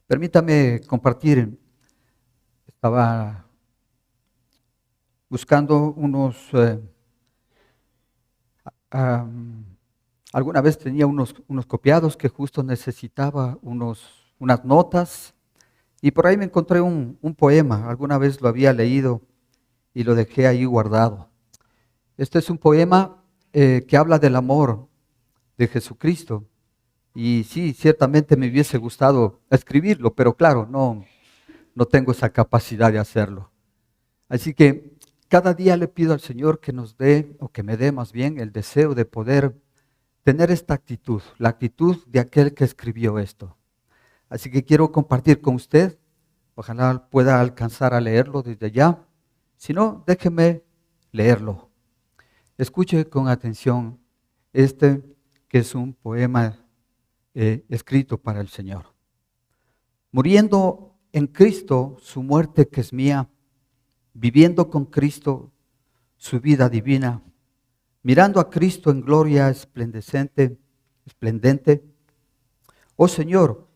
Permítame compartir. Estaba buscando alguna vez tenía unos copiados que justo necesitaba unas notas, y por ahí me encontré un poema. Alguna vez lo había leído y lo dejé ahí guardado. Este es un poema que habla del amor de Jesucristo. Y sí, ciertamente me hubiese gustado escribirlo, pero claro, no tengo esa capacidad de hacerlo. Así que cada día le pido al Señor que nos dé, o que me dé más bien, el deseo de poder tener esta actitud, la actitud de aquel que escribió esto. Así que quiero compartir con usted, ojalá pueda alcanzar a leerlo desde allá. Si no, déjeme leerlo. Escuche con atención este que es un poema escrito para el Señor. Muriendo en Cristo su muerte que es mía, viviendo con Cristo su vida divina, mirando a Cristo en gloria esplendente, oh Señor,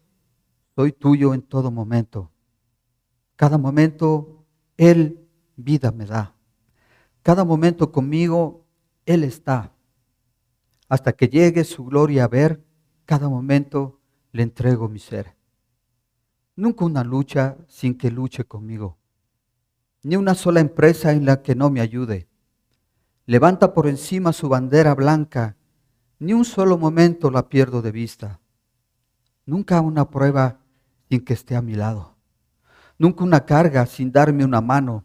soy tuyo en todo momento. Cada momento Él vida me da. Cada momento conmigo Él está. Hasta que llegue su gloria a ver, cada momento le entrego mi ser. Nunca una lucha sin que luche conmigo, ni una sola empresa en la que no me ayude. Levanta por encima su bandera blanca, ni un solo momento la pierdo de vista. Nunca una prueba sin que esté a mi lado. Nunca una carga sin darme una mano.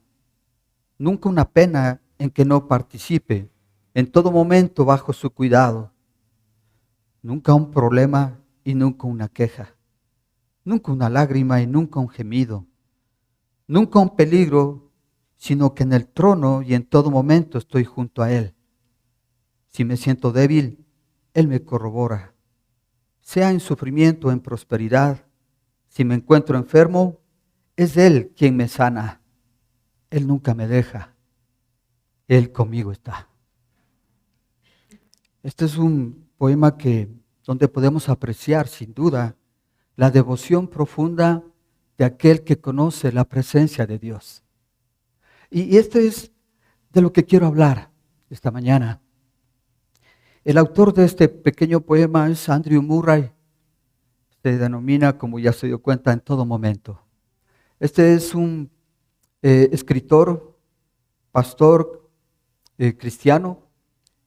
Nunca una pena en que no participe. En todo momento bajo su cuidado. Nunca un problema y nunca una queja. Nunca una lágrima y nunca un gemido. Nunca un peligro, sino que en el trono y en todo momento estoy junto a Él. Si me siento débil, Él me corrobora. Sea en sufrimiento o en prosperidad, si me encuentro enfermo, es Él quien me sana. Él nunca me deja. Él conmigo está. Este es un poema donde podemos apreciar sin duda la devoción profunda de aquel que conoce la presencia de Dios. Y esto es de lo que quiero hablar esta mañana. El autor de este pequeño poema es Andrew Murray. Se denomina, como ya se dio cuenta, en todo momento. Este es un escritor, pastor cristiano,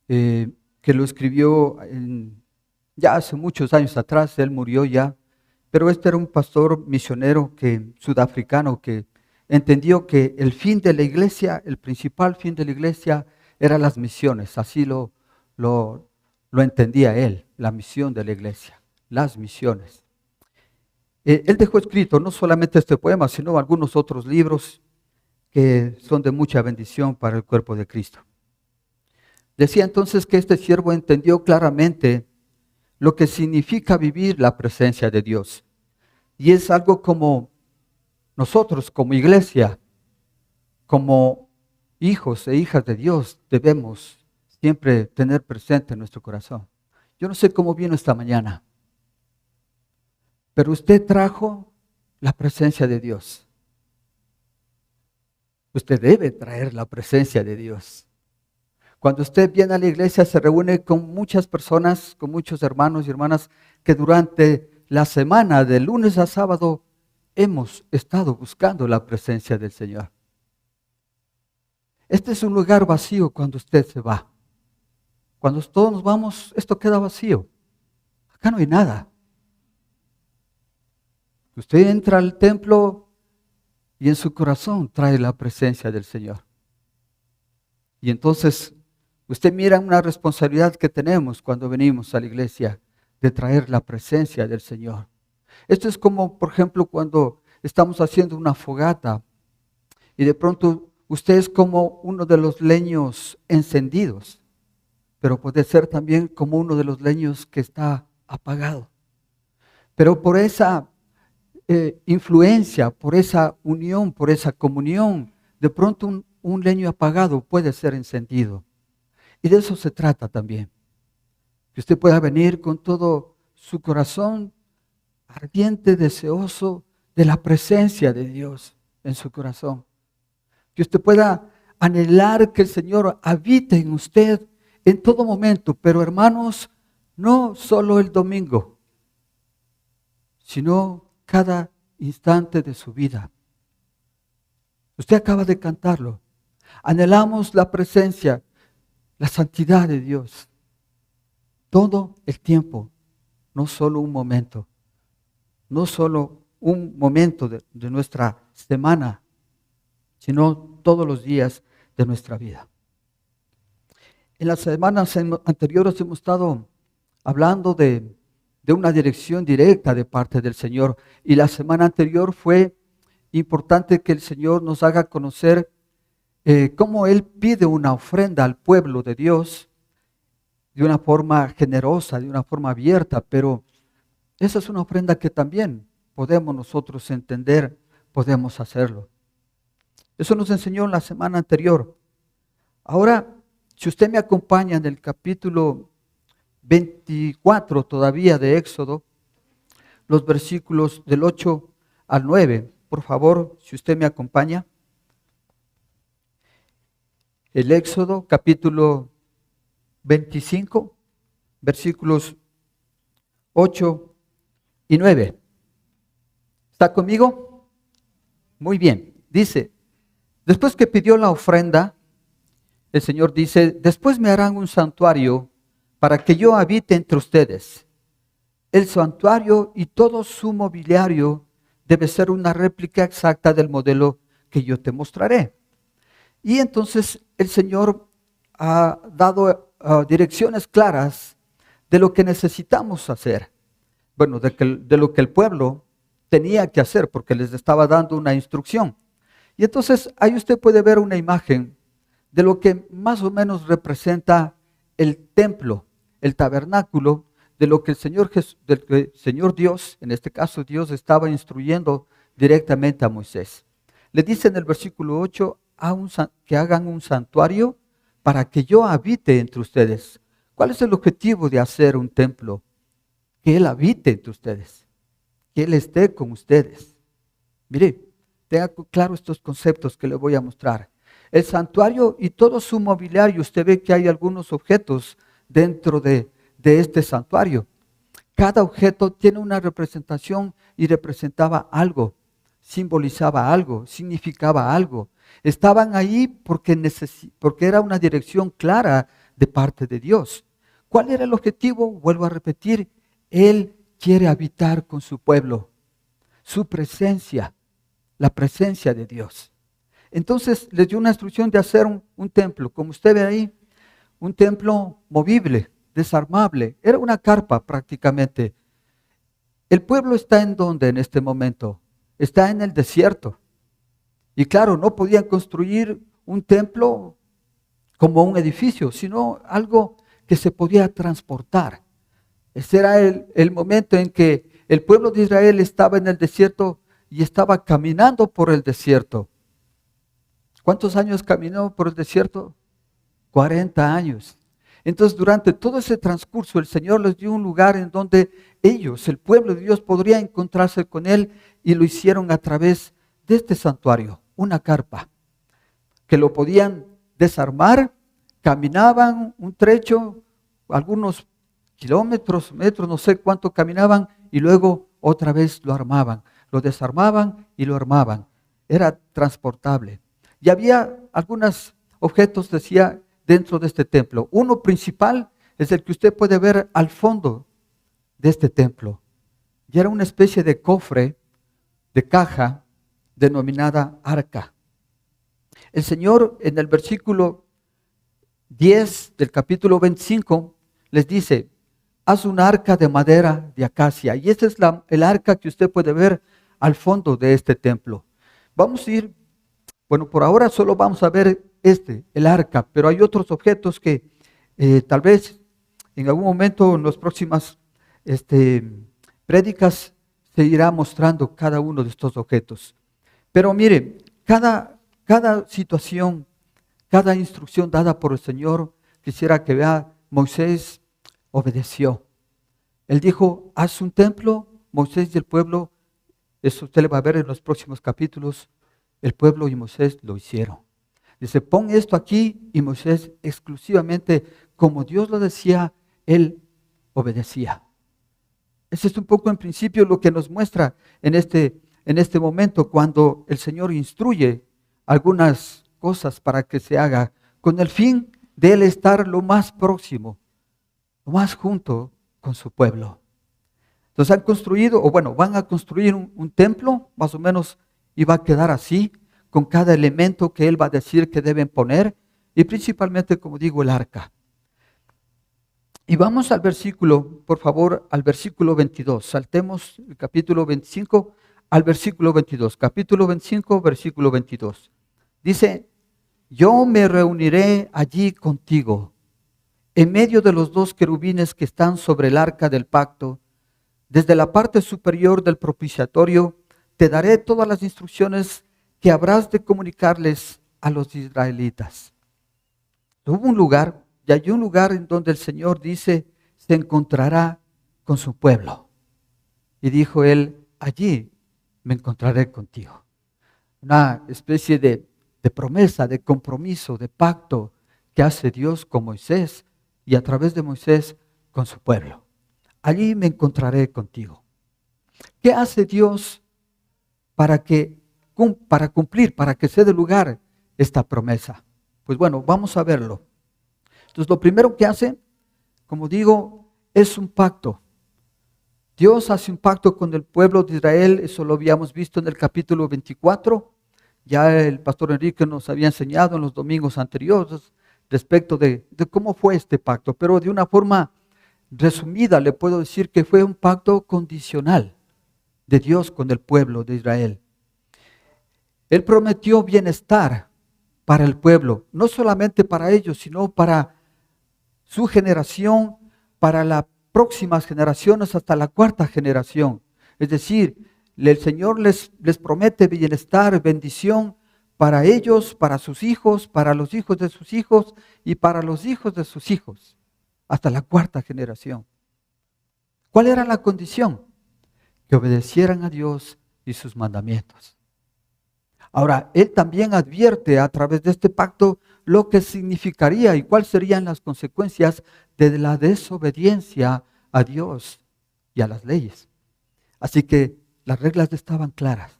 que lo escribió ya hace muchos años atrás. Él murió ya, pero este era un pastor misionero sudafricano que entendió que el fin de la iglesia, el principal fin de la iglesia, eran las misiones. Así lo entendía él, la misión de la iglesia, las misiones. Él dejó escrito no solamente este poema, sino algunos otros libros que son de mucha bendición para el cuerpo de Cristo. Decía entonces que este siervo entendió claramente lo que significa vivir la presencia de Dios. Y es algo como nosotros como iglesia, como hijos e hijas de Dios, debemos siempre tener presente en nuestro corazón. Yo no sé cómo vino esta mañana, pero usted trajo la presencia de Dios. Usted debe traer la presencia de Dios. Cuando usted viene a la iglesia se reúne con muchas personas, con muchos hermanos y hermanas que durante la semana, de lunes a sábado, hemos estado buscando la presencia del Señor. Este es un lugar vacío cuando usted se va. Cuando todos nos vamos, esto queda vacío. Acá no hay nada. Usted entra al templo y en su corazón trae la presencia del Señor. Y entonces usted mira una responsabilidad que tenemos cuando venimos a la iglesia de traer la presencia del Señor. Esto es como, por ejemplo, cuando estamos haciendo una fogata y de pronto usted es como uno de los leños encendidos, pero puede ser también como uno de los leños que está apagado. Pero por esa influencia, por esa unión, por esa comunión, de pronto un leño apagado puede ser encendido. Y de eso se trata también. Que usted pueda venir con todo su corazón ardiente, deseoso de la presencia de Dios en su corazón. Que usted pueda anhelar que el Señor habite en usted en todo momento, pero hermanos, no solo el domingo, sino cada instante de su vida. Usted acaba de cantarlo. Anhelamos la presencia, la santidad de Dios. Todo el tiempo, no solo un momento. No solo un momento de nuestra semana, sino todos los días de nuestra vida. En las semanas anteriores hemos estado hablando de una dirección directa de parte del Señor. Y la semana anterior fue importante que el Señor nos haga conocer cómo Él pide una ofrenda al pueblo de Dios de una forma generosa, de una forma abierta, pero esa es una ofrenda que también podemos nosotros entender, podemos hacerlo. Eso nos enseñó en la semana anterior. Ahora, si usted me acompaña en el capítulo 24 todavía de Éxodo, los versículos del 8 al 9, por favor, si usted me acompaña. El Éxodo, capítulo 25, versículos 8 y 9. ¿Está conmigo? Muy bien. Dice, después que pidió la ofrenda, el Señor dice, después me harán un santuario para que yo habite entre ustedes. El santuario y todo su mobiliario debe ser una réplica exacta del modelo que yo te mostraré. Y entonces el Señor ha dado direcciones claras de lo que necesitamos hacer. Bueno, de lo que el pueblo tenía que hacer, porque les estaba dando una instrucción. Y entonces ahí usted puede ver una imagen de lo que más o menos representa el templo, el tabernáculo, de lo que el Señor Dios, en este caso Dios, estaba instruyendo directamente a Moisés. Le dice en el versículo 8 que hagan un santuario para que yo habite entre ustedes. ¿Cuál es el objetivo de hacer un templo? Que Él habite entre ustedes, que Él esté con ustedes. Mire, tenga claro estos conceptos que le voy a mostrar. El santuario y todo su mobiliario, usted ve que hay algunos objetos dentro de este santuario. Cada objeto tiene una representación y representaba algo, simbolizaba algo, significaba algo. Estaban ahí porque era una dirección clara de parte de Dios. ¿Cuál era el objetivo? Vuelvo a repetir, Él quiere habitar con su pueblo, su presencia, la presencia de Dios. Entonces les dio una instrucción de hacer un templo, como usted ve ahí, un templo movible, desarmable. Era una carpa prácticamente. El pueblo está en ¿dónde en este momento? Está en el desierto. Y claro, no podían construir un templo como un edificio, sino algo que se podía transportar. Ese era el momento en que el pueblo de Israel estaba en el desierto y estaba caminando por el desierto. ¿Cuántos años caminó por el desierto? 40 años. Entonces, durante todo ese transcurso, el Señor les dio un lugar en donde ellos, el pueblo de Dios, podría encontrarse con Él, y lo hicieron a través de este santuario, una carpa, que lo podían desarmar, caminaban un trecho, algunos kilómetros, metros, no sé cuánto caminaban, y luego otra vez lo armaban, lo desarmaban y lo armaban. Era transportable. Y había algunos objetos, decía, dentro de este templo. Uno principal es el que usted puede ver al fondo de este templo. Y era una especie de cofre, de caja, denominada arca. El Señor en el versículo 10 del capítulo 25 les dice, haz una arca de madera de acacia. Y esta es el arca que usted puede ver al fondo de este templo. Vamos a ir, bueno, por ahora solo vamos a ver el arca, pero hay otros objetos que tal vez en algún momento en las próximas prédicas se irá mostrando cada uno de estos objetos. Pero mire, cada situación, cada instrucción dada por el Señor, quisiera que vea, Moisés obedeció. Él dijo, haz un templo. Moisés y el pueblo Eso usted le va a ver en los próximos capítulos. El pueblo y Moisés lo hicieron. Dice, pon esto aquí, y Moisés exclusivamente, como Dios lo decía, él obedecía. Ese es un poco en principio lo que nos muestra en este momento, cuando el Señor instruye algunas cosas para que se haga, con el fin de él estar lo más próximo, lo más junto con su pueblo. Entonces han construido, o bueno, van a construir un templo, más o menos, y va a quedar así, con cada elemento que él va a decir que deben poner, y principalmente, como digo, el arca. Y vamos al versículo, por favor, al versículo 22. Saltemos el capítulo 25 al versículo 22. Capítulo 25, versículo 22. Dice, yo me reuniré allí contigo, en medio de los dos querubines que están sobre el arca del pacto. Desde la parte superior del propiciatorio te daré todas las instrucciones que habrás de comunicarles a los israelitas. Hubo un lugar, y hay un lugar en donde el Señor dice, se encontrará con su pueblo. Y dijo él, allí me encontraré contigo. Una especie de promesa, de compromiso, de pacto que hace Dios con Moisés y a través de Moisés con su pueblo. Allí me encontraré contigo. ¿Qué hace Dios para cumplir, para que se dé lugar esta promesa? Pues bueno, vamos a verlo. Entonces lo primero que hace, como digo, es un pacto. Dios hace un pacto con el pueblo de Israel, eso lo habíamos visto en el capítulo 24. Ya el pastor Enrique nos había enseñado en los domingos anteriores respecto de cómo fue este pacto, pero de una forma resumida le puedo decir que fue un pacto condicional de Dios con el pueblo de Israel. Él prometió bienestar para el pueblo, no solamente para ellos, sino para su generación, para las próximas generaciones, hasta la cuarta generación. Es decir, el Señor les promete bienestar, bendición para ellos, para sus hijos, para los hijos de sus hijos y para los hijos de sus hijos, hasta la cuarta generación. ¿Cuál era la condición? Que obedecieran a Dios y sus mandamientos. Ahora, Él también advierte a través de este pacto lo que significaría y cuáles serían las consecuencias de la desobediencia a Dios y a las leyes. Así que las reglas estaban claras.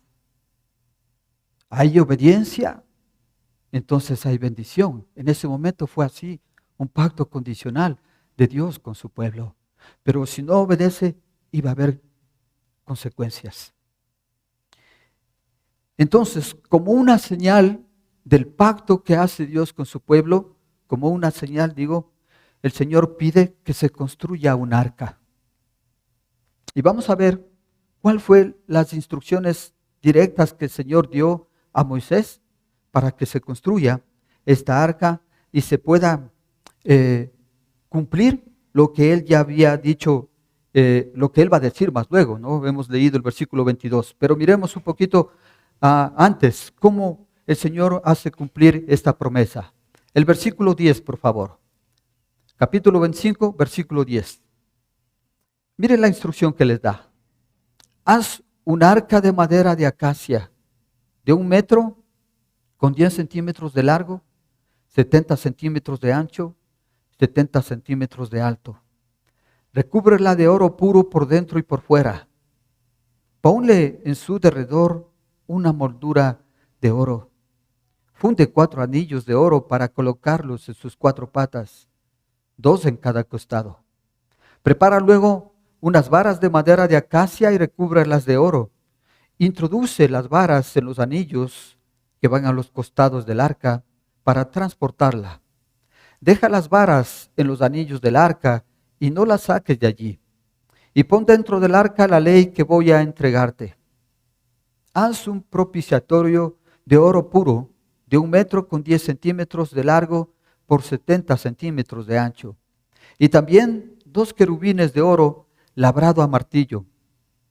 Hay obediencia, entonces hay bendición. En ese momento fue así, un pacto condicional de Dios con su pueblo. Pero si no obedece, iba a haber consecuencias. Entonces, como una señal del pacto que hace Dios con su pueblo, como una señal, digo, el Señor pide que se construya un arca. Y vamos a ver cuáles fueron las instrucciones directas que el Señor dio a Moisés para que se construya esta arca y se pueda cumplir lo que Él ya había dicho, lo que Él va a decir más luego, ¿no? Hemos leído el versículo 22, pero miremos un poquito antes cómo el Señor hace cumplir esta promesa. El versículo 10, por favor. Capítulo 25, versículo 10. Miren la instrucción que les da. Haz un arca de madera de acacia de 1 metro con 10 centímetros de largo, 70 centímetros de ancho, 70 centímetros de alto. Recúbrela de oro puro por dentro y por fuera. Ponle en su derredor una moldura de oro. Funde 4 anillos de oro para colocarlos en sus 4 patas, 2 en cada costado. Prepara luego unas varas de madera de acacia y recúbrelas de oro. Introduce las varas en los anillos que van a los costados del arca para transportarla. Deja las varas en los anillos del arca y no las saques de allí. Y pon dentro del arca la ley que voy a entregarte. Haz un propiciatorio de oro puro de 1 metro con 10 centímetros de largo por 70 centímetros de ancho. Y también 2 querubines de oro labrado a martillo.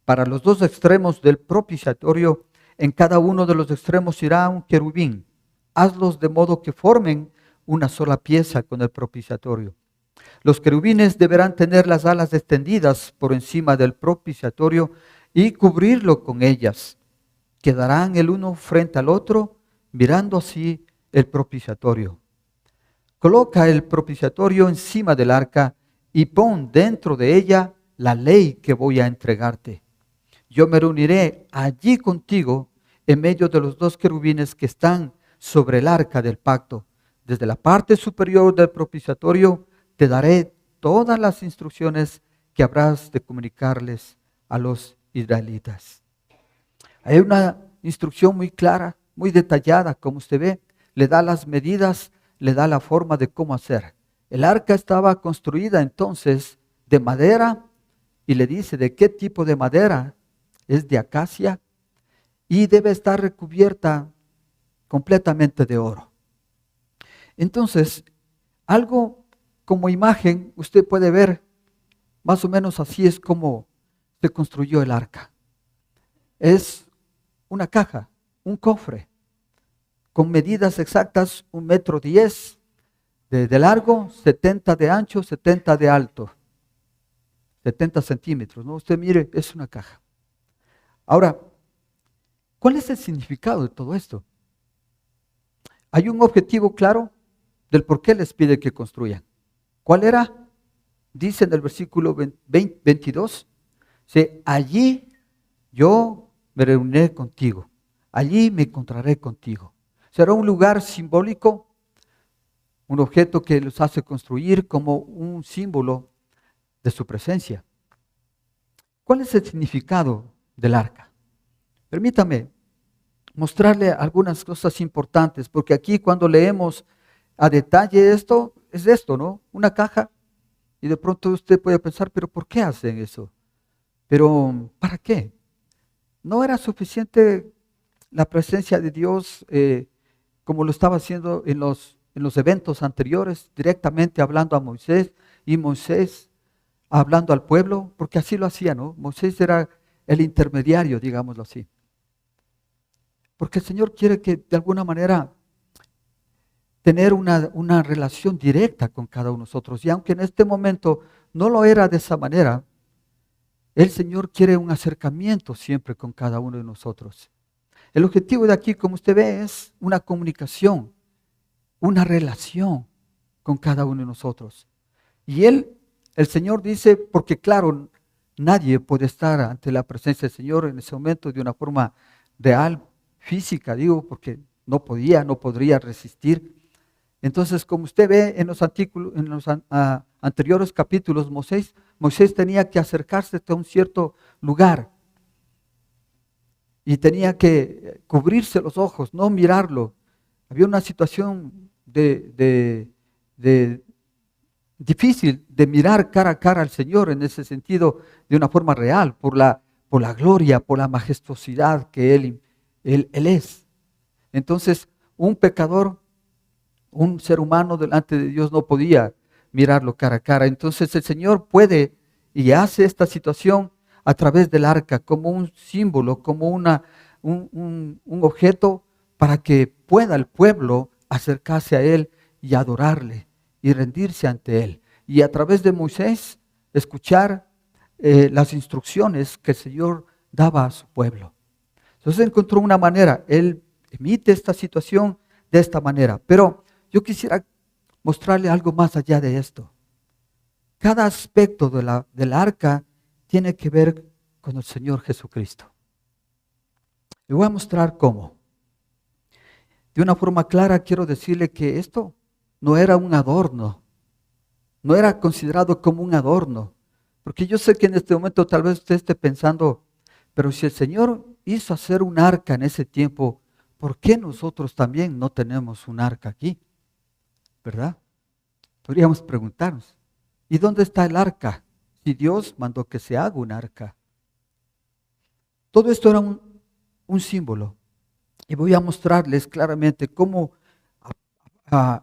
Para los 2 extremos del propiciatorio, en cada uno de los extremos irá un querubín. Hazlos de modo que formen una sola pieza con el propiciatorio. Los querubines deberán tener las alas extendidas por encima del propiciatorio y cubrirlo con ellas. Quedarán el uno frente al otro, mirando así el propiciatorio. Coloca el propiciatorio encima del arca y pon dentro de ella la ley que voy a entregarte. Yo me reuniré allí contigo en medio de los dos querubines que están sobre el arca del pacto. Desde la parte superior del propiciatorio te daré todas las instrucciones que habrás de comunicarles a los israelitas. Hay una instrucción muy clara, muy detallada, como usted ve, le da las medidas, le da la forma de cómo hacer. El arca estaba construida entonces de madera y le dice de qué tipo de madera. Es de acacia y debe estar recubierta completamente de oro. Entonces, algo como imagen, usted puede ver, más o menos así es como se construyó el arca. Es una caja, un cofre, con medidas exactas, 1,10 m de largo, 70 de ancho, 70 de alto, 70 centímetros, ¿no? Usted mire, es una caja. Ahora, ¿cuál es el significado de todo esto? Hay un objetivo claro del por qué les pide que construyan. ¿Cuál era? Dice en el versículo 22, allí yo me reuniré contigo, allí me encontraré contigo. Será un lugar simbólico, un objeto que los hace construir como un símbolo de su presencia. ¿Cuál es el significado del arca? Permítame mostrarle algunas cosas importantes, porque aquí cuando leemos a detalle esto, es esto, ¿no? Una caja, y de pronto usted puede pensar, pero ¿por qué hacen eso? Pero, ¿para qué? ¿No era suficiente la presencia de Dios como lo estaba haciendo en los eventos anteriores, directamente hablando a Moisés y Moisés hablando al pueblo? Porque así lo hacía, ¿no? Moisés era el intermediario, digámoslo así. Porque el Señor quiere que de alguna manera tener una relación directa con cada uno de nosotros. Y aunque en este momento no lo era de esa manera, el Señor quiere un acercamiento siempre con cada uno de nosotros. El objetivo de aquí, como usted ve, es una comunicación, una relación con cada uno de nosotros. Y el Señor dice, porque claro, nadie puede estar ante la presencia del Señor en ese momento de una forma real, física, digo, porque no podría resistir. Entonces, como usted ve en los anteriores capítulos, Moisés tenía que acercarse hasta un cierto lugar y tenía que cubrirse los ojos, no mirarlo. Había una situación difícil de mirar cara a cara al Señor en ese sentido, de una forma real, por la gloria, por la majestuosidad que Él es. Entonces, un pecador, un ser humano delante de Dios no podía mirarlo cara a cara. Entonces el Señor puede y hace esta situación a través del arca como un símbolo, como un objeto para que pueda el pueblo acercarse a Él y adorarle y rendirse ante Él. Y a través de Moisés escuchar las instrucciones que el Señor daba a su pueblo. Entonces encontró una manera, Él emite esta situación de esta manera. Pero yo quisiera mostrarle algo más allá de esto. Cada aspecto del arca tiene que ver con el Señor Jesucristo. Le voy a mostrar cómo. De una forma clara quiero decirle que esto no era un adorno, no era considerado como un adorno, porque yo sé que en este momento tal vez usted esté pensando, pero si el Señor hizo hacer un arca en ese tiempo, ¿por qué nosotros también no tenemos un arca aquí? ¿Verdad? Podríamos preguntarnos, ¿y dónde está el arca? Si Dios mandó que se haga un arca. Todo esto era un símbolo. Y voy a mostrarles claramente cómo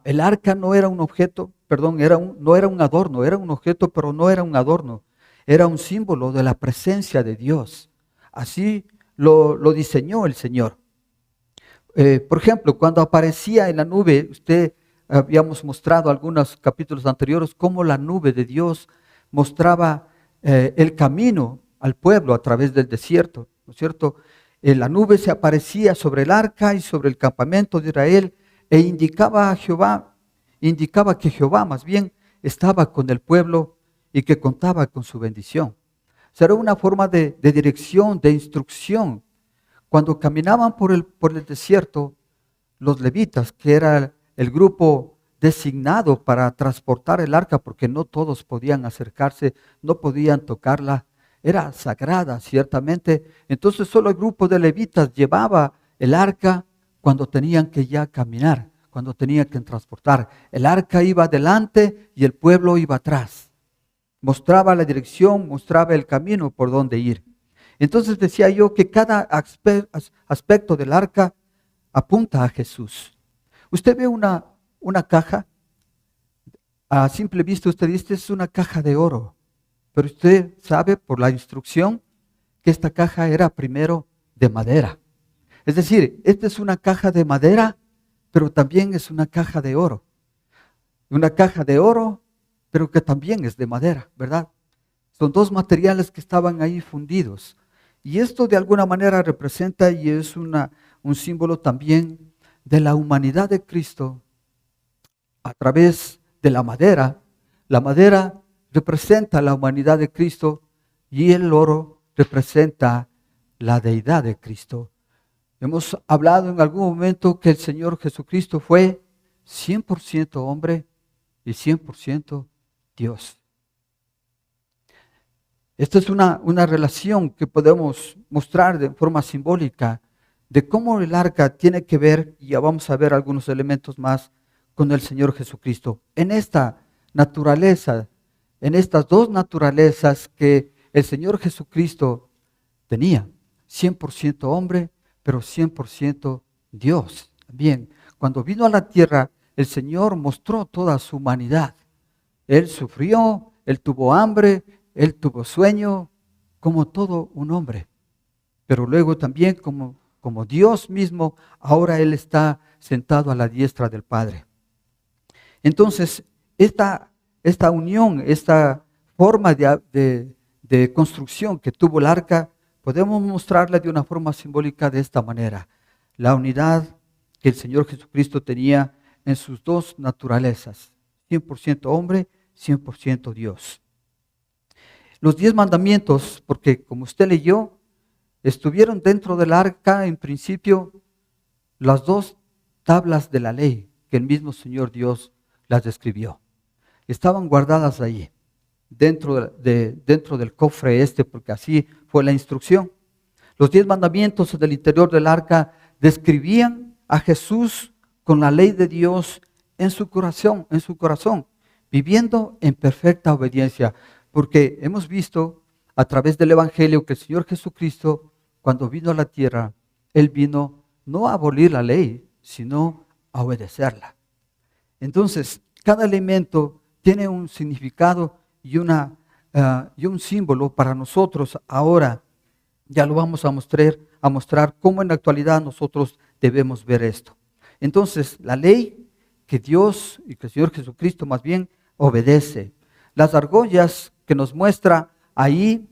el arca no era un objeto, perdón, no era un adorno, era un objeto, pero no era un adorno. Era un símbolo de la presencia de Dios. Así lo diseñó el Señor. Por ejemplo, cuando aparecía en la nube, habíamos mostrado algunos capítulos anteriores cómo la nube de Dios mostraba el camino al pueblo a través del desierto, ¿no es cierto? La nube se aparecía sobre el arca y sobre el campamento de Israel e indicaba que Jehová más bien estaba con el pueblo y que contaba con su bendición. Será una forma de dirección, de instrucción. Cuando caminaban por el desierto, los levitas, que era el grupo designado para transportar el arca, porque no todos podían acercarse, no podían tocarla, era sagrada ciertamente. Entonces solo el grupo de levitas llevaba el arca cuando tenían que ya caminar, cuando tenían que transportar. El arca iba adelante y el pueblo iba atrás. Mostraba la dirección, mostraba el camino por donde ir. Entonces decía yo que cada aspecto del arca apunta a Jesús. Usted ve una caja, a simple vista usted dice, es una caja de oro. Pero usted sabe por la instrucción que esta caja era primero de madera. Es decir, esta es una caja de madera, pero también es una caja de oro. Una caja de oro, pero que también es de madera, ¿verdad? Son dos materiales que estaban ahí fundidos. Y esto de alguna manera representa y es un símbolo también de la humanidad de Cristo a través de la madera. La madera representa la humanidad de Cristo y el oro representa la deidad de Cristo. Hemos hablado en algún momento que el Señor Jesucristo fue 100% hombre y 100% Dios. Esta es una relación que podemos mostrar de forma simbólica de cómo el arca tiene que ver, y ya vamos a ver algunos elementos más, con el Señor Jesucristo. En esta naturaleza, en estas dos naturalezas que el Señor Jesucristo tenía, 100% hombre, pero 100% Dios. También, cuando vino a la tierra, el Señor mostró toda su humanidad. Él sufrió, Él tuvo hambre, Él tuvo sueño, como todo un hombre. Pero luego también como Dios mismo, ahora Él está sentado a la diestra del Padre. Entonces, esta unión, esta forma de construcción que tuvo el arca, podemos mostrarla de una forma simbólica de esta manera. La unidad que el Señor Jesucristo tenía en sus dos naturalezas, 100% hombre, 100% Dios. Los 10 mandamientos, porque como usted leyó, estuvieron dentro del arca en principio las dos tablas de la ley que el mismo Señor Dios las describió. Estaban guardadas ahí, dentro del cofre porque así fue la instrucción. Los 10 mandamientos del interior del arca describían a Jesús con la ley de Dios en su corazón, viviendo en perfecta obediencia. Porque hemos visto a través del Evangelio que el Señor Jesucristo, cuando vino a la tierra, Él vino no a abolir la ley, sino a obedecerla. Entonces, cada elemento tiene un significado y un símbolo para nosotros. Ahora ya lo vamos a mostrar cómo en la actualidad nosotros debemos ver esto. Entonces, la ley que Dios y que el Señor Jesucristo más bien obedece. Las argollas que nos muestra ahí,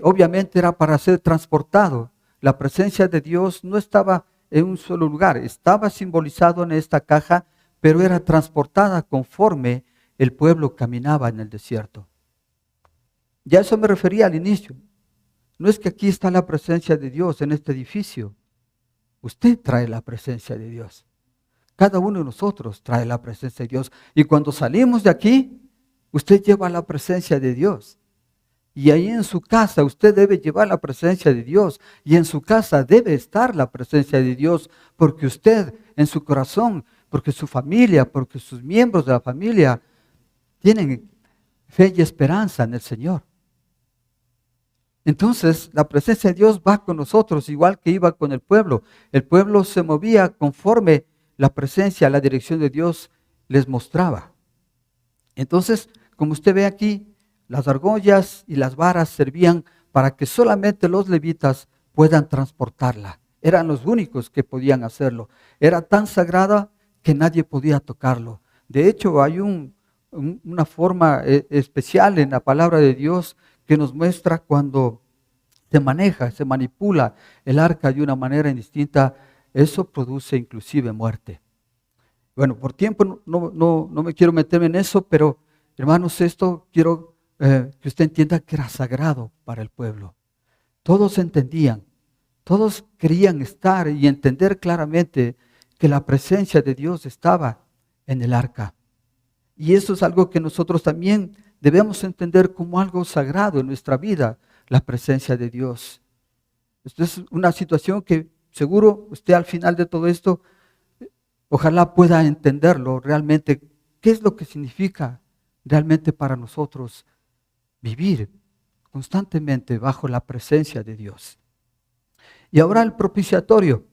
obviamente era para ser transportado. La presencia de Dios no estaba en un solo lugar, estaba simbolizado en esta caja, pero era transportada conforme el pueblo caminaba en el desierto. Ya eso me refería al inicio. No es que aquí está la presencia de Dios en este edificio. Usted trae la presencia de Dios. Cada uno de nosotros trae la presencia de Dios. Y cuando salimos de aquí, usted lleva la presencia de Dios. Y ahí en su casa usted debe llevar la presencia de Dios. Y en su casa debe estar la presencia de Dios. Porque usted en su corazón, porque su familia, porque sus miembros de la familia tienen fe y esperanza en el Señor. Entonces la presencia de Dios va con nosotros igual que iba con el pueblo. El pueblo se movía conforme la presencia, la dirección de Dios les mostraba. Entonces, como usted ve aquí, las argollas y las varas servían para que solamente los levitas puedan transportarla. Eran los únicos que podían hacerlo. Era tan sagrada que nadie podía tocarlo. De hecho, hay una forma especial en la palabra de Dios que nos muestra cuando se maneja, se manipula el arca de una manera indistinta, eso produce inclusive muerte. Bueno, por tiempo no me quiero meterme en eso, pero hermanos, esto quiero que usted entienda que era sagrado para el pueblo. Todos entendían, todos querían estar y entender claramente que la presencia de Dios estaba en el arca. Y eso es algo que nosotros también debemos entender como algo sagrado en nuestra vida, la presencia de Dios. Esto es una situación que seguro usted al final de todo esto, ojalá pueda entenderlo realmente, qué es lo que significa realmente para nosotros vivir constantemente bajo la presencia de Dios. Y ahora el propiciatorio.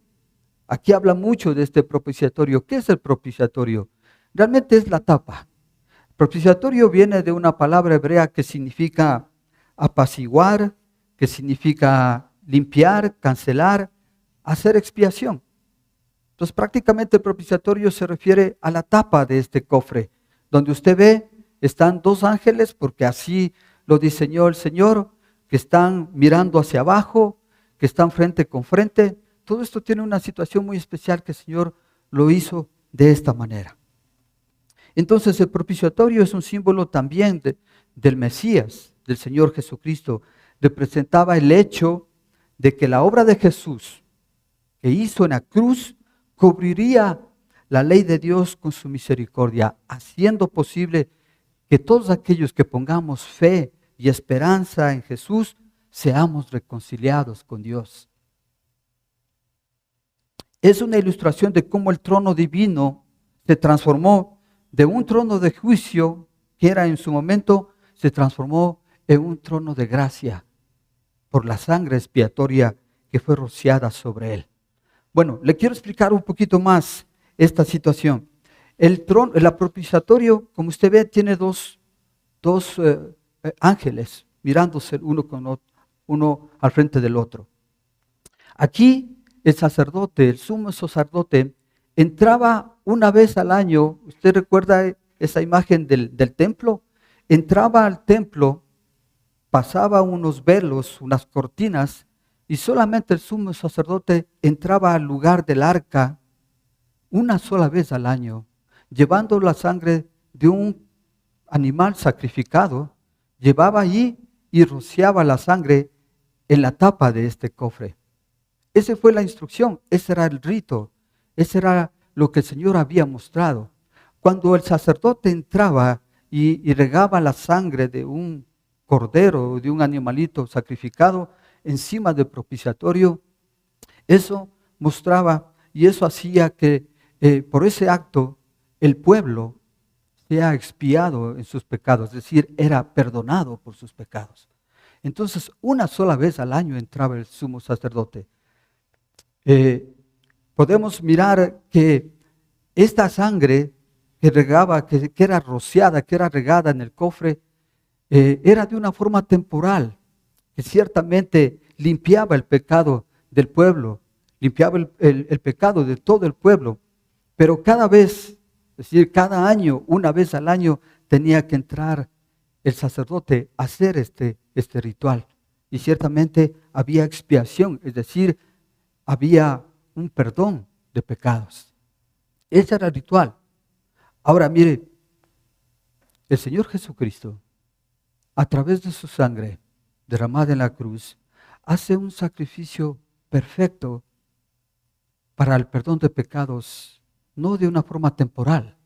Aquí habla mucho de este propiciatorio. ¿Qué es el propiciatorio? Realmente es la tapa. Propiciatorio viene de una palabra hebrea que significa apaciguar, que significa limpiar, cancelar, hacer expiación. Entonces prácticamente el propiciatorio se refiere a la tapa de este cofre, donde usted ve, están dos ángeles, porque así lo diseñó el Señor, que están mirando hacia abajo, que están frente con frente. Todo esto tiene una situación muy especial que el Señor lo hizo de esta manera. Entonces el propiciatorio es un símbolo también del Mesías, del Señor Jesucristo. Representaba el hecho de que la obra de Jesús que hizo en la cruz cubriría la ley de Dios con su misericordia, haciendo posible que todos aquellos que pongamos fe y esperanza en Jesús seamos reconciliados con Dios. Es una ilustración de cómo el trono divino se transformó de un trono de juicio que era en su momento, se transformó en un trono de gracia por la sangre expiatoria que fue rociada sobre él. Bueno, le quiero explicar un poquito más esta situación. El propiciatorio, como usted ve, tiene dos ángeles mirándose uno al frente del otro. Aquí el sacerdote, el sumo sacerdote, entraba una vez al año. ¿Usted recuerda esa imagen del templo? Entraba al templo, pasaba unos velos, unas cortinas, y solamente el sumo sacerdote entraba al lugar del arca una sola vez al año, llevando la sangre de un animal sacrificado, llevaba allí y rociaba la sangre en la tapa de este cofre. Esa fue la instrucción, ese era el rito, ese era lo que el Señor había mostrado. Cuando el sacerdote entraba y regaba la sangre de un cordero o de un animalito sacrificado encima del propiciatorio, eso mostraba y eso hacía que por ese acto el pueblo sea expiado en sus pecados, es decir, era perdonado por sus pecados. Entonces, una sola vez al año entraba el sumo sacerdote. Podemos mirar que esta sangre que regaba, que era rociada, que era regada en el cofre, era de una forma temporal, que ciertamente limpiaba el pecado del pueblo, limpiaba el pecado de todo el pueblo, pero cada vez, es decir, cada año, una vez al año, tenía que entrar el sacerdote a hacer este ritual. Y ciertamente había expiación, es decir, había un perdón de pecados. Ese era el ritual. Ahora mire, el Señor Jesucristo, a través de su sangre derramada en la cruz, hace un sacrificio perfecto para el perdón de pecados, no de una forma temporal,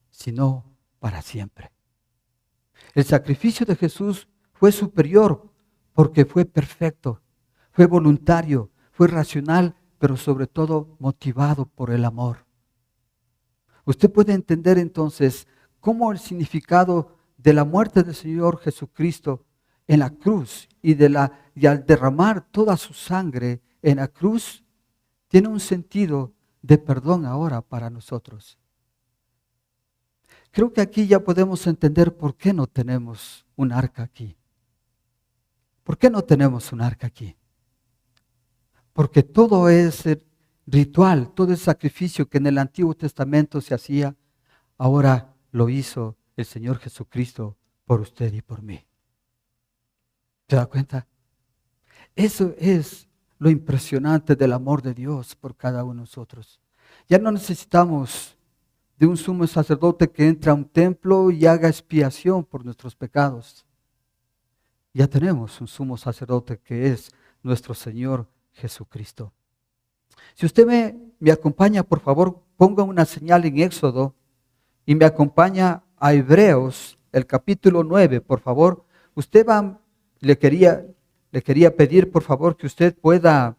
sino para siempre. El sacrificio de Jesús fue superior porque fue perfecto, fue voluntario, fue racional, pero sobre todo motivado por el amor. Usted puede entender entonces cómo el significado de la muerte del Señor Jesucristo en la cruz y al derramar toda su sangre en la cruz, tiene un sentido de perdón ahora para nosotros. Creo que aquí ya podemos entender por qué no tenemos un arca aquí. ¿Por qué no tenemos un arca aquí? Porque todo ese ritual, todo el sacrificio que en el Antiguo Testamento se hacía, ahora lo hizo el Señor Jesucristo por usted y por mí. ¿Te das cuenta? Eso es lo impresionante del amor de Dios por cada uno de nosotros. Ya no necesitamos de un sumo sacerdote que entre a un templo y haga expiación por nuestros pecados. Ya tenemos un sumo sacerdote que es nuestro Señor Jesucristo. Si usted me acompaña, por favor, ponga una señal en Éxodo y me acompaña a Hebreos, el capítulo 9, por favor. Le quería pedir, por favor, que usted pueda,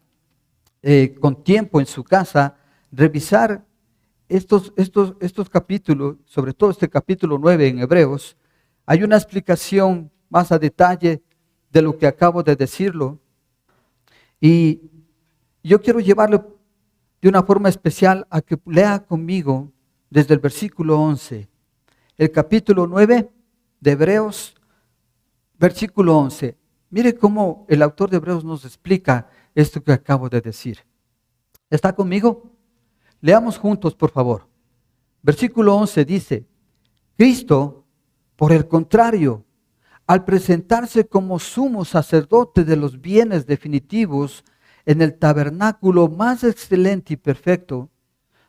con tiempo en su casa, revisar estos capítulos, sobre todo este capítulo 9 en Hebreos. Hay una explicación más a detalle de lo que acabo de decirlo. Y yo quiero llevarlo de una forma especial a que lea conmigo desde el versículo 11. El capítulo 9 de Hebreos, versículo 11. Mire cómo el autor de Hebreos nos explica esto que acabo de decir. ¿Está conmigo? Leamos juntos, por favor. Versículo 11 dice: Cristo, por el contrario, al presentarse como sumo sacerdote de los bienes definitivos en el tabernáculo más excelente y perfecto,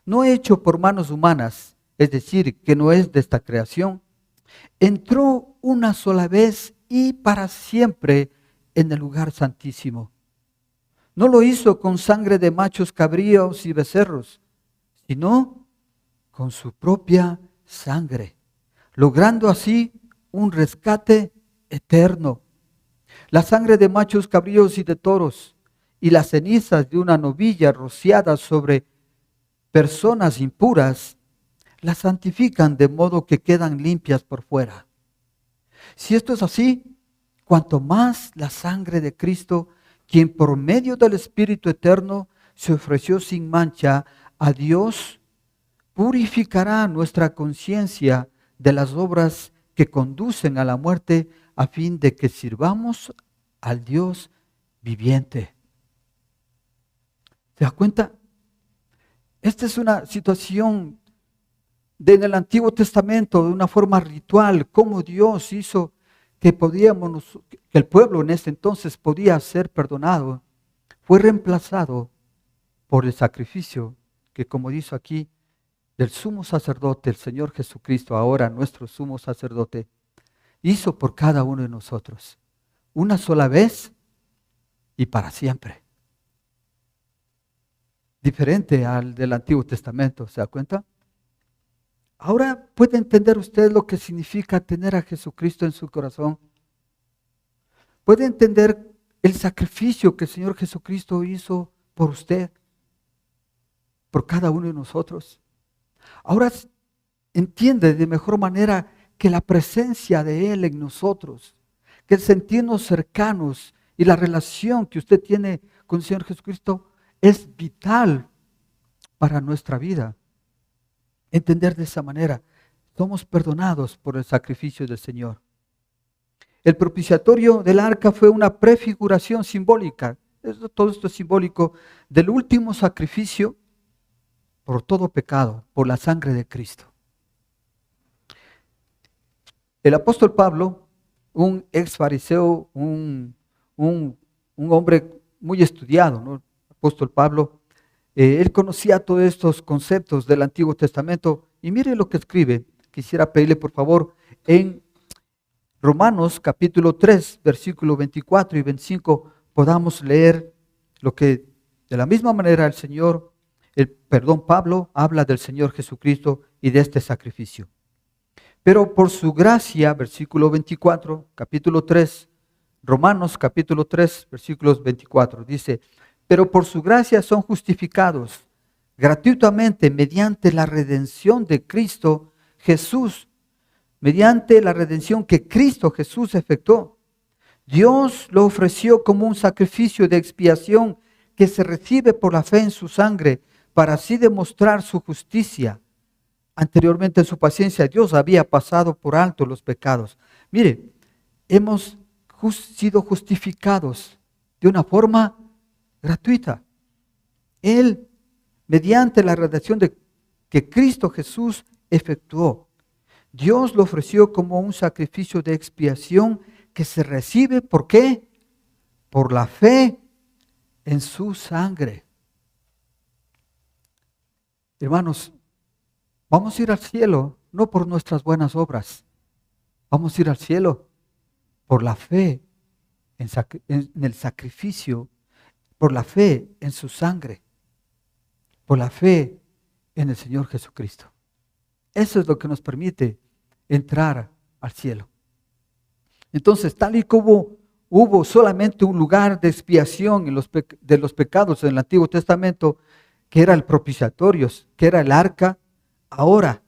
no hecho por manos humanas, es decir, que no es de esta creación, entró una sola vez y para siempre en el lugar santísimo. No lo hizo con sangre de machos cabríos y becerros, sino con su propia sangre, logrando así un rescate eterno. La sangre de machos cabríos y de toros y las cenizas de una novilla rociadas sobre personas impuras las santifican de modo que quedan limpias por fuera. Si esto es así, cuanto más la sangre de Cristo, quien por medio del Espíritu Eterno se ofreció sin mancha a Dios, purificará nuestra conciencia de las obras que conducen a la muerte, a fin de que sirvamos al Dios viviente. ¿Se da cuenta? Esta es una situación en el Antiguo Testamento, de una forma ritual, cómo Dios hizo que el pueblo en ese entonces podía ser perdonado. Fue reemplazado por el sacrificio que, como dice aquí, del sumo sacerdote, el Señor Jesucristo, ahora nuestro sumo sacerdote, hizo por cada uno de nosotros, una sola vez y para siempre. Diferente al del Antiguo Testamento, ¿se da cuenta? Ahora puede entender usted lo que significa tener a Jesucristo en su corazón. Puede entender el sacrificio que el Señor Jesucristo hizo por usted, por cada uno de nosotros. Ahora entiende de mejor manera que la presencia de Él en nosotros, que el sentirnos cercanos y la relación que usted tiene con el Señor Jesucristo es vital para nuestra vida. Entender de esa manera, somos perdonados por el sacrificio del Señor. El propiciatorio del arca fue una prefiguración simbólica, todo esto es simbólico, del último sacrificio por todo pecado, por la sangre de Cristo. El apóstol Pablo, un ex fariseo, un hombre muy estudiado, ¿no? El apóstol Pablo, él conocía todos estos conceptos del Antiguo Testamento y mire lo que escribe. Quisiera pedirle por favor en Romanos capítulo 3, versículos 24 y 25 podamos leer lo que de la misma manera Pablo habla del Señor Jesucristo y de este sacrificio. Pero por su gracia, versículo 24, capítulo 3, Romanos capítulo 3, versículos 24, dice: pero por su gracia son justificados gratuitamente mediante la redención de Cristo Jesús, mediante la redención que Cristo Jesús efectuó. Dios lo ofreció como un sacrificio de expiación que se recibe por la fe en su sangre, para así demostrar su justicia. Anteriormente en su paciencia Dios había pasado por alto los pecados. Mire, hemos sido justificados de una forma gratuita. Él, mediante la redención que Cristo Jesús efectuó, Dios lo ofreció como un sacrificio de expiación que se recibe, ¿por qué? por la fe en su sangre. Hermanos, vamos a ir al cielo no por nuestras buenas obras. Vamos a ir al cielo por la fe en el sacrificio, por la fe en su sangre, por la fe en el Señor Jesucristo. Eso es lo que nos permite entrar al cielo. Entonces, tal y como hubo solamente un lugar de expiación de los pecados en el Antiguo Testamento, que era el propiciatorio, que era el arca, ahora,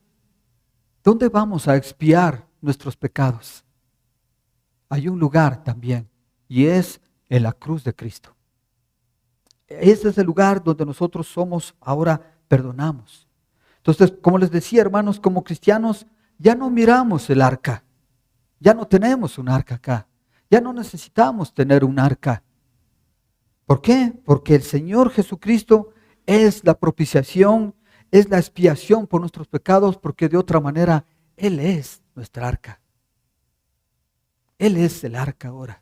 ¿dónde vamos a expiar nuestros pecados? Hay un lugar también, y es en la cruz de Cristo. Ese es el lugar donde nosotros ahora perdonamos. Entonces, como les decía, hermanos, como cristianos, ya no miramos el arca. Ya no tenemos un arca acá. Ya no necesitamos tener un arca. ¿Por qué? Porque el Señor Jesucristo es la propiciación, es la expiación por nuestros pecados, porque de otra manera Él es nuestra arca. Él es el arca ahora.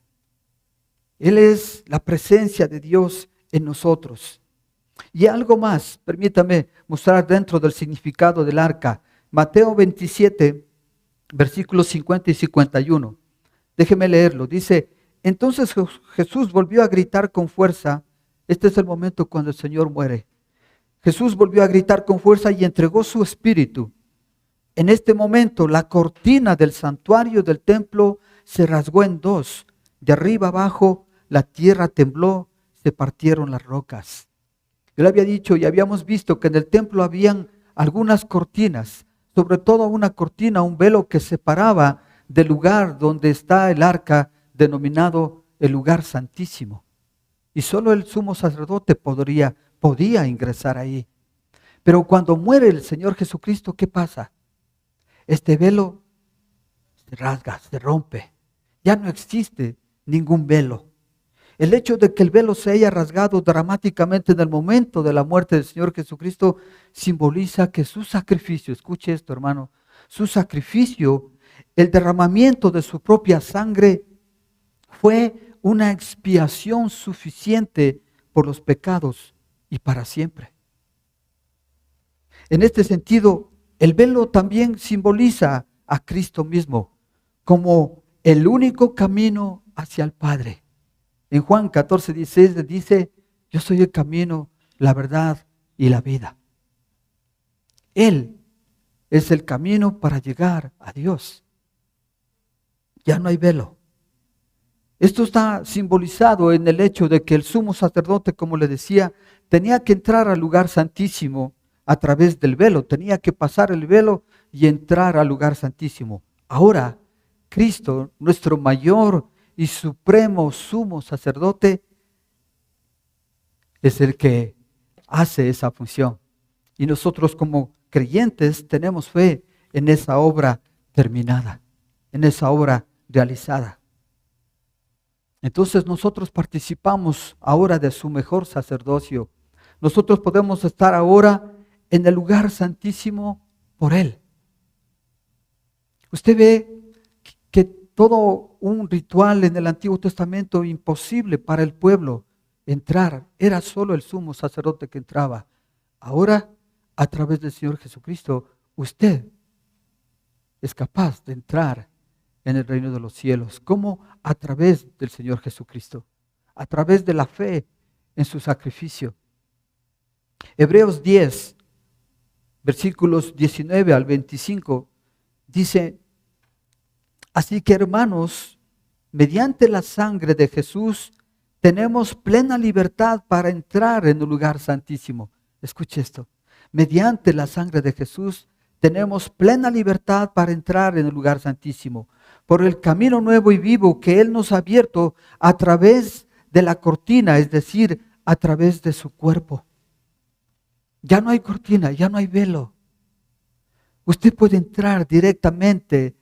Él es la presencia de Dios en nosotros. Y algo más, permítame mostrar dentro del significado del arca. Mateo 27, versículos 50 y 51. Déjeme leerlo. Dice, entonces Jesús volvió a gritar con fuerza. Este es el momento cuando el Señor muere. Jesús volvió a gritar con fuerza y entregó su espíritu. En este momento la cortina del santuario del templo se rasgó en dos. De arriba abajo la tierra tembló, se partieron las rocas. Yo le había dicho y habíamos visto que en el templo habían algunas cortinas, sobre todo una cortina, un velo que separaba del lugar donde está el arca, denominado el lugar santísimo. Y solo el sumo sacerdote podía ingresar ahí. Pero cuando muere el Señor Jesucristo, ¿qué pasa? Este velo se rasga, se rompe. Ya no existe ningún velo. El hecho de que el velo se haya rasgado dramáticamente en el momento de la muerte del Señor Jesucristo simboliza que su sacrificio, escuche esto hermano, su sacrificio, el derramamiento de su propia sangre fue una expiación suficiente por los pecados y para siempre. En este sentido, el velo también simboliza a Cristo mismo como el único camino hacia el Padre. En Juan 14, 16 dice, yo soy el camino, la verdad y la vida. Él es el camino para llegar a Dios. Ya no hay velo. Esto está simbolizado en el hecho de que el sumo sacerdote, como le decía, tenía que entrar al lugar santísimo a través del velo. Tenía que pasar el velo y entrar al lugar santísimo. Ahora, Cristo, nuestro mayor y supremo sumo sacerdote, es el que hace esa función. Y nosotros como creyentes tenemos fe en esa obra terminada, en esa obra realizada. Entonces nosotros participamos ahora de su mejor sacerdocio. Nosotros podemos estar ahora en el lugar santísimo por Él. Usted ve que todo un ritual en el Antiguo Testamento imposible para el pueblo entrar. Era solo el sumo sacerdote que entraba. Ahora, a través del Señor Jesucristo, usted es capaz de entrar en el reino de los cielos. ¿Cómo? A través del Señor Jesucristo. A través de la fe en su sacrificio. Hebreos 10, versículos 19 al 25, dice, así que hermanos, mediante la sangre de Jesús, tenemos plena libertad para entrar en el lugar santísimo. Escuche esto. Mediante la sangre de Jesús, tenemos plena libertad para entrar en el lugar santísimo. Por el camino nuevo y vivo que Él nos ha abierto a través de la cortina, es decir, a través de su cuerpo. Ya no hay cortina, ya no hay velo. Usted puede entrar directamente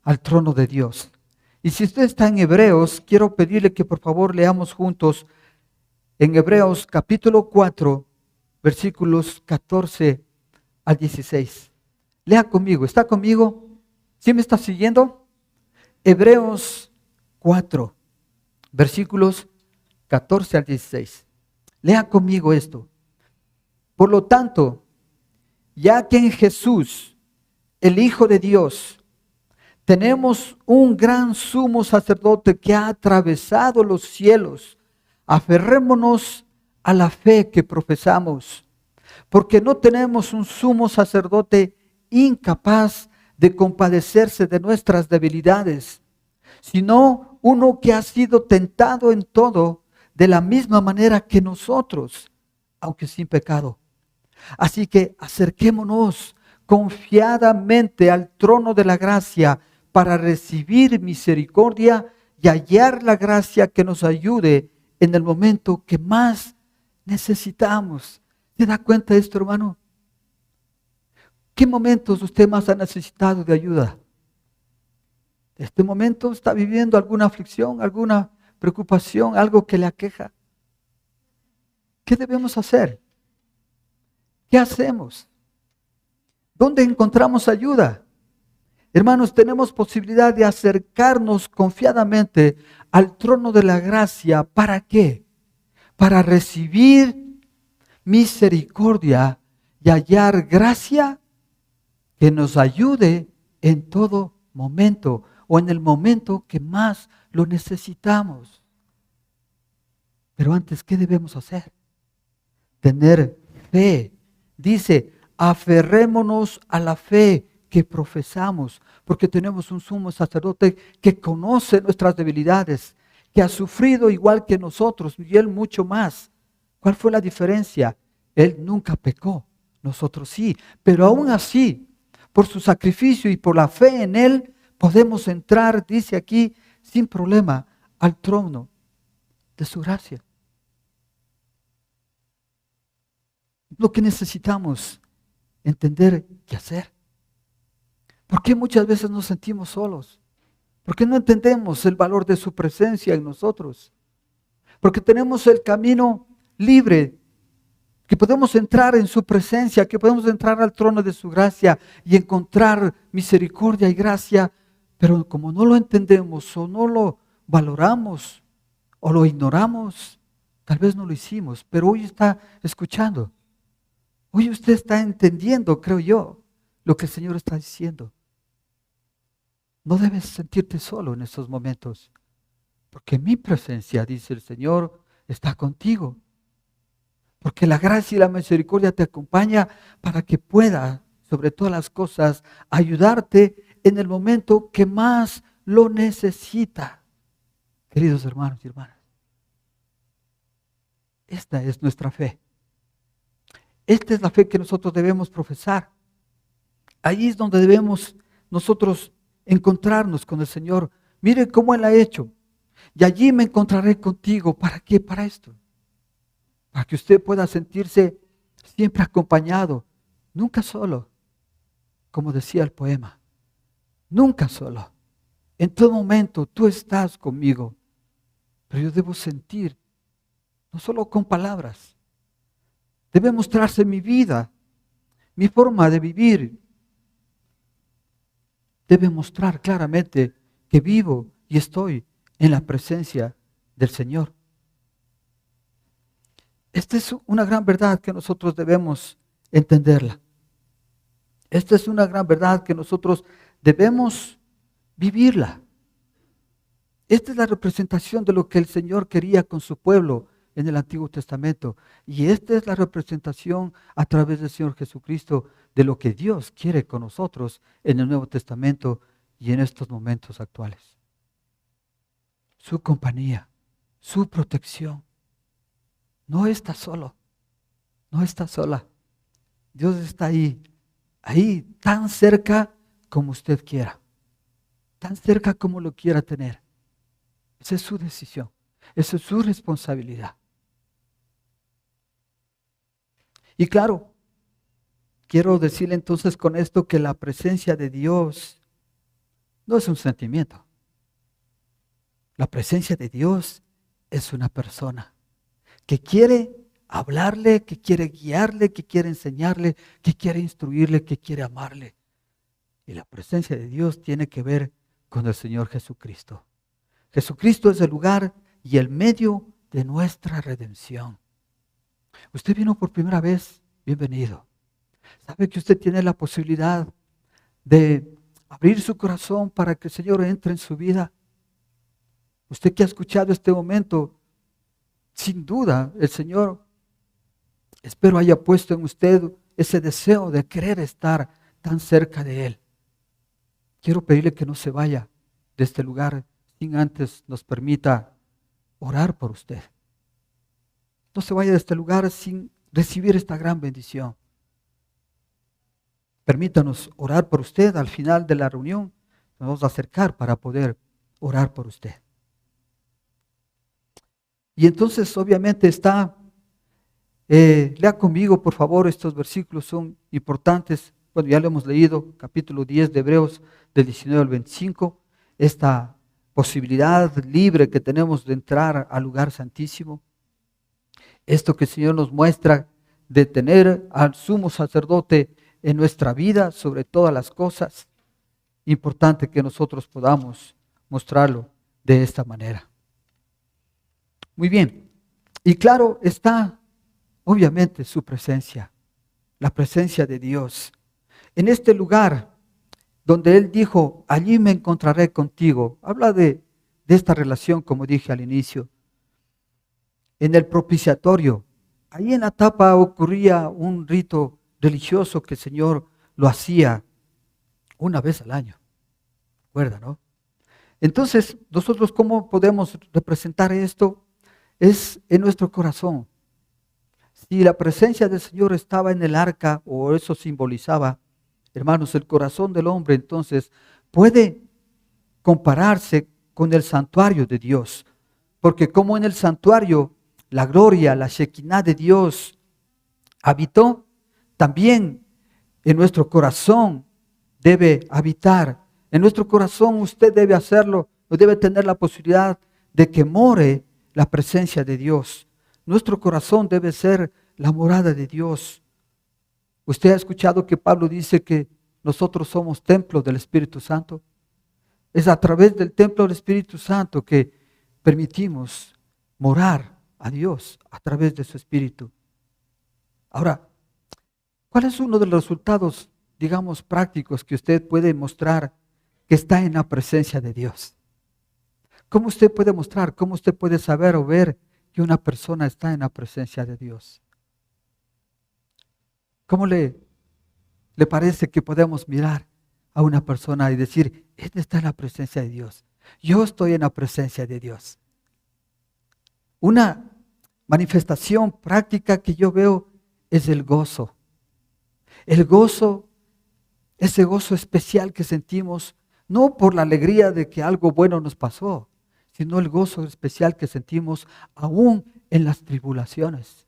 al trono de Dios. Y si usted está en Hebreos, quiero pedirle que por favor leamos juntos en Hebreos capítulo 4, versículos 14 al 16. Lea conmigo, ¿está conmigo? ¿Sí me está siguiendo? Hebreos 4, Versículos 14 al 16. Lea conmigo esto. Por lo tanto, ya que en Jesús, el Hijo de Dios, tenemos un gran sumo sacerdote que ha atravesado los cielos, aferrémonos a la fe que profesamos, porque no tenemos un sumo sacerdote incapaz de compadecerse de nuestras debilidades, sino uno que ha sido tentado en todo de la misma manera que nosotros, aunque sin pecado. Así que acerquémonos confiadamente al trono de la gracia para recibir misericordia y hallar la gracia que nos ayude en el momento que más necesitamos. ¿Se da cuenta de esto, hermano? ¿Qué momentos usted más ha necesitado de ayuda? ¿En este momento está viviendo alguna aflicción, alguna preocupación, algo que le aqueja? ¿Qué debemos hacer? ¿Qué hacemos? ¿Dónde encontramos ayuda? Hermanos, tenemos posibilidad de acercarnos confiadamente al trono de la gracia. ¿Para qué? Para recibir misericordia y hallar gracia que nos ayude en todo momento o en el momento que más lo necesitamos. Pero antes, ¿qué debemos hacer? Tener fe. Dice, aferrémonos a la fe que profesamos, porque tenemos un sumo sacerdote que conoce nuestras debilidades, que ha sufrido igual que nosotros y él mucho más. ¿Cuál fue la diferencia? Él nunca pecó, nosotros sí, pero aún así, por su sacrificio y por la fe en él, podemos entrar, dice aquí, sin problema, al trono de su gracia. Lo que necesitamos entender qué hacer. ¿Por qué muchas veces nos sentimos solos? ¿Por qué no entendemos el valor de su presencia en nosotros? Porque tenemos el camino libre, que podemos entrar en su presencia, que podemos entrar al trono de su gracia y encontrar misericordia y gracia, pero como no lo entendemos o no lo valoramos o lo ignoramos, tal vez no lo hicimos, pero hoy está escuchando. Hoy usted está entendiendo, creo yo, lo que el Señor está diciendo. No debes sentirte solo en estos momentos, porque mi presencia, dice el Señor, está contigo. Porque la gracia y la misericordia te acompaña para que pueda, sobre todas las cosas, ayudarte en el momento que más lo necesita. Queridos hermanos y hermanas, esta es nuestra fe. Esta es la fe que nosotros debemos profesar. Ahí es donde debemos nosotros encontrarnos con el Señor. Mire cómo Él ha hecho. Y allí me encontraré contigo. ¿Para qué? Para esto. Para que usted pueda sentirse siempre acompañado. Nunca solo. Como decía el poema. Nunca solo. En todo momento tú estás conmigo. Pero yo debo sentir. No solo con palabras. Debe mostrarse mi vida. Mi forma de vivir. Debe mostrar claramente que vivo y estoy en la presencia del Señor. Esta es una gran verdad que nosotros debemos entenderla. Esta es una gran verdad que nosotros debemos vivirla. Esta es la representación de lo que el Señor quería con su pueblo en el Antiguo Testamento. Y esta es la representación a través del Señor Jesucristo de lo que Dios quiere con nosotros en el Nuevo Testamento y en estos momentos actuales. Su compañía, su protección. No está solo, no está sola. Dios está ahí tan cerca como usted quiera, tan cerca como lo quiera tener. Esa es su decisión, esa es su responsabilidad. Y claro, quiero decirle entonces con esto que la presencia de Dios no es un sentimiento. La presencia de Dios es una persona que quiere hablarle, que quiere guiarle, que quiere enseñarle, que quiere instruirle, que quiere amarle. Y la presencia de Dios tiene que ver con el Señor Jesucristo. Jesucristo es el lugar y el medio de nuestra redención. Usted vino por primera vez, bienvenido. Sabe que usted tiene la posibilidad de abrir su corazón para que el Señor entre en su vida. Usted que ha escuchado este momento, sin duda el Señor, espero haya puesto en usted ese deseo de querer estar tan cerca de Él. Quiero pedirle que no se vaya de este lugar sin antes nos permita orar por usted. No se vaya de este lugar sin recibir esta gran bendición. Permítanos orar por usted al final de la reunión. Nos vamos a acercar para poder orar por usted. Y entonces obviamente lea conmigo por favor, estos versículos son importantes. Bueno, ya lo hemos leído, capítulo 10 de Hebreos, del 19 al 25, esta posibilidad libre que tenemos de entrar al lugar santísimo. Esto que el Señor nos muestra de tener al sumo sacerdote en nuestra vida sobre todas las cosas. Importante que nosotros podamos mostrarlo de esta manera. Muy bien. Y claro está, obviamente, su presencia, la presencia de Dios. En este lugar donde Él dijo, allí me encontraré contigo. Habla de esta relación, como dije al inicio. En el propiciatorio, ahí en la tapa ocurría un rito religioso que el Señor lo hacía una vez al año. ¿Recuerda, no? Entonces, nosotros ¿cómo podemos representar esto? Es en nuestro corazón. Si la presencia del Señor estaba en el arca, o eso simbolizaba, hermanos, el corazón del hombre, entonces puede compararse con el santuario de Dios. Porque como en el santuario la gloria, la Shekinah de Dios habitó, también en nuestro corazón debe habitar. En nuestro corazón usted debe hacerlo, o debe tener la posibilidad de que more la presencia de Dios. Nuestro corazón debe ser la morada de Dios. ¿Usted ha escuchado que Pablo dice que nosotros somos templo del Espíritu Santo? Es a través del templo del Espíritu Santo que permitimos morar a Dios a través de su Espíritu. Ahora, ¿cuál es uno de los resultados, digamos, prácticos que usted puede mostrar que está en la presencia de Dios? ¿Cómo usted puede mostrar, cómo usted puede saber o ver que una persona está en la presencia de Dios? ¿Cómo le parece que podemos mirar a una persona y decir, él está en la presencia de Dios? Yo estoy en la presencia de Dios. Una manifestación práctica que yo veo es el gozo. El gozo, ese gozo especial que sentimos, no por la alegría de que algo bueno nos pasó, sino el gozo especial que sentimos aún en las tribulaciones,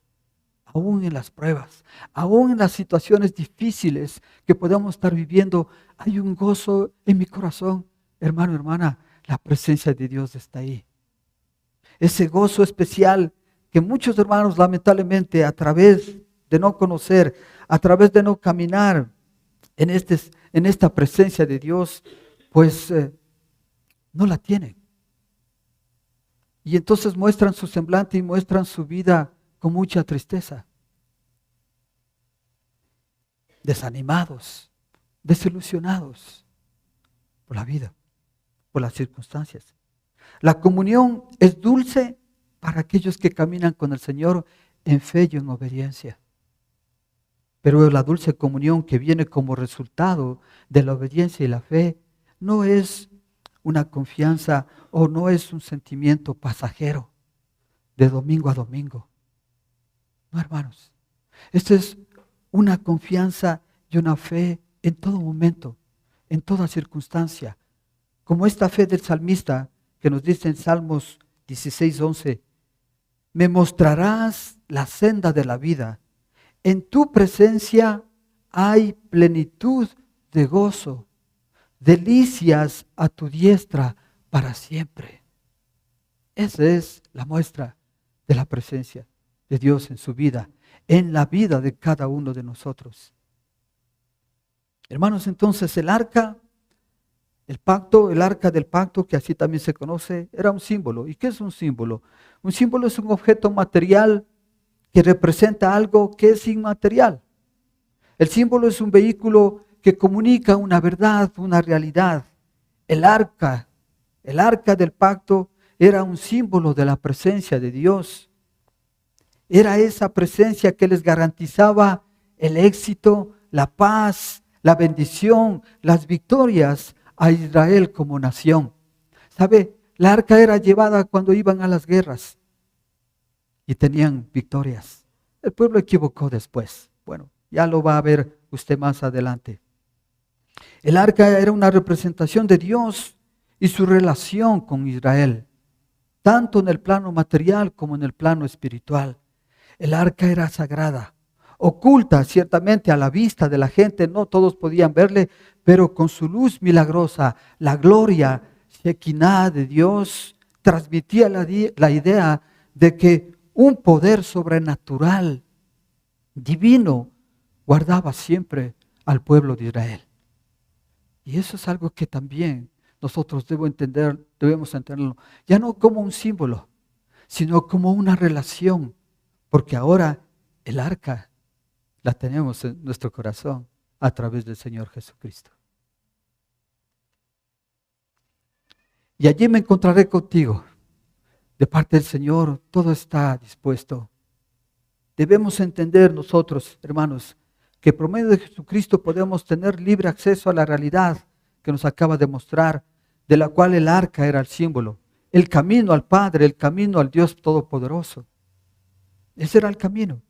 aún en las pruebas, aún en las situaciones difíciles que podemos estar viviendo. Hay un gozo en mi corazón, hermano, hermana, la presencia de Dios está ahí. Ese gozo especial que muchos hermanos lamentablemente a través de no conocer, a través de no caminar en esta presencia de Dios, pues no la tienen. Y entonces muestran su semblante y muestran su vida con mucha tristeza. Desanimados, desilusionados por la vida, por las circunstancias. La comunión es dulce para aquellos que caminan con el Señor en fe y en obediencia. Pero la dulce comunión que viene como resultado de la obediencia y la fe no es una confianza o no es un sentimiento pasajero de domingo a domingo. No, hermanos. Esta es una confianza y una fe en todo momento, en toda circunstancia. Como esta fe del salmista que nos dice en Salmos 16:11, me mostrarás la senda de la vida. En tu presencia hay plenitud de gozo, delicias a tu diestra para siempre. Esa es la muestra de la presencia de Dios en su vida, en la vida de cada uno de nosotros. Hermanos, entonces el arca El pacto, el arca del pacto, que así también se conoce, era un símbolo. ¿Y qué es un símbolo? Un símbolo es un objeto material que representa algo que es inmaterial. El símbolo es un vehículo que comunica una verdad, una realidad. El arca del pacto era un símbolo de la presencia de Dios. Era esa presencia que les garantizaba el éxito, la paz, la bendición, las victorias a Israel como nación. ¿Sabe? La arca era llevada cuando iban a las guerras y tenían victorias. El pueblo equivocó después. Bueno, ya lo va a ver usted más adelante. El arca era una representación de Dios y su relación con Israel, tanto en el plano material como en el plano espiritual. El arca era sagrada, oculta ciertamente a la vista de la gente, no todos podían verle, pero con su luz milagrosa, la gloria Shekinah de Dios transmitía la idea de que un poder sobrenatural, divino, guardaba siempre al pueblo de Israel. Y eso es algo que también nosotros debemos entenderlo, ya no como un símbolo, sino como una relación, porque ahora el arca la tenemos en nuestro corazón a través del Señor Jesucristo. Y allí me encontraré contigo. De parte del Señor, todo está dispuesto. Debemos entender nosotros, hermanos, que por medio de Jesucristo podemos tener libre acceso a la realidad que nos acaba de mostrar, de la cual el arca era el símbolo. El camino al Padre, el camino al Dios Todopoderoso. Ese era el camino.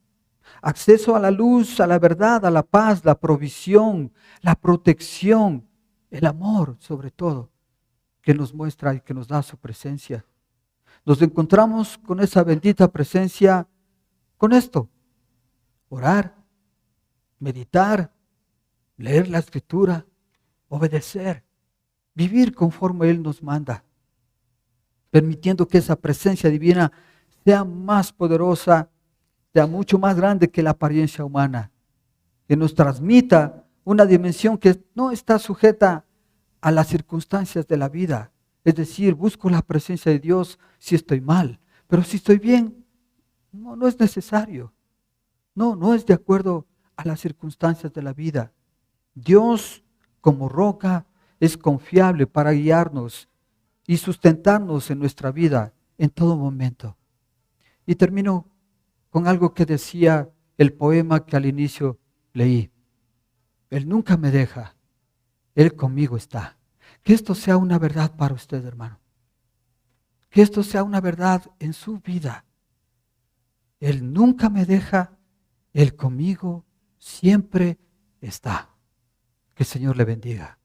Acceso a la luz, a la verdad, a la paz, la provisión, la protección, el amor sobre todo, que nos muestra y que nos da su presencia. Nos encontramos con esa bendita presencia, con esto: orar, meditar, leer la Escritura, obedecer, vivir conforme Él nos manda, permitiendo que esa presencia divina sea más poderosa, sea mucho más grande que la apariencia humana, que nos transmita una dimensión que no está sujeta a las circunstancias de la vida. Es decir, busco la presencia de Dios si estoy mal, pero si estoy bien, no es necesario. No es de acuerdo a las circunstancias de la vida. Dios, como roca, es confiable para guiarnos y sustentarnos en nuestra vida en todo momento. Y termino con algo que decía el poema que al inicio leí. Él nunca me deja, Él conmigo está. Que esto sea una verdad para usted, hermano. Que esto sea una verdad en su vida. Él nunca me deja, Él conmigo siempre está. Que el Señor le bendiga.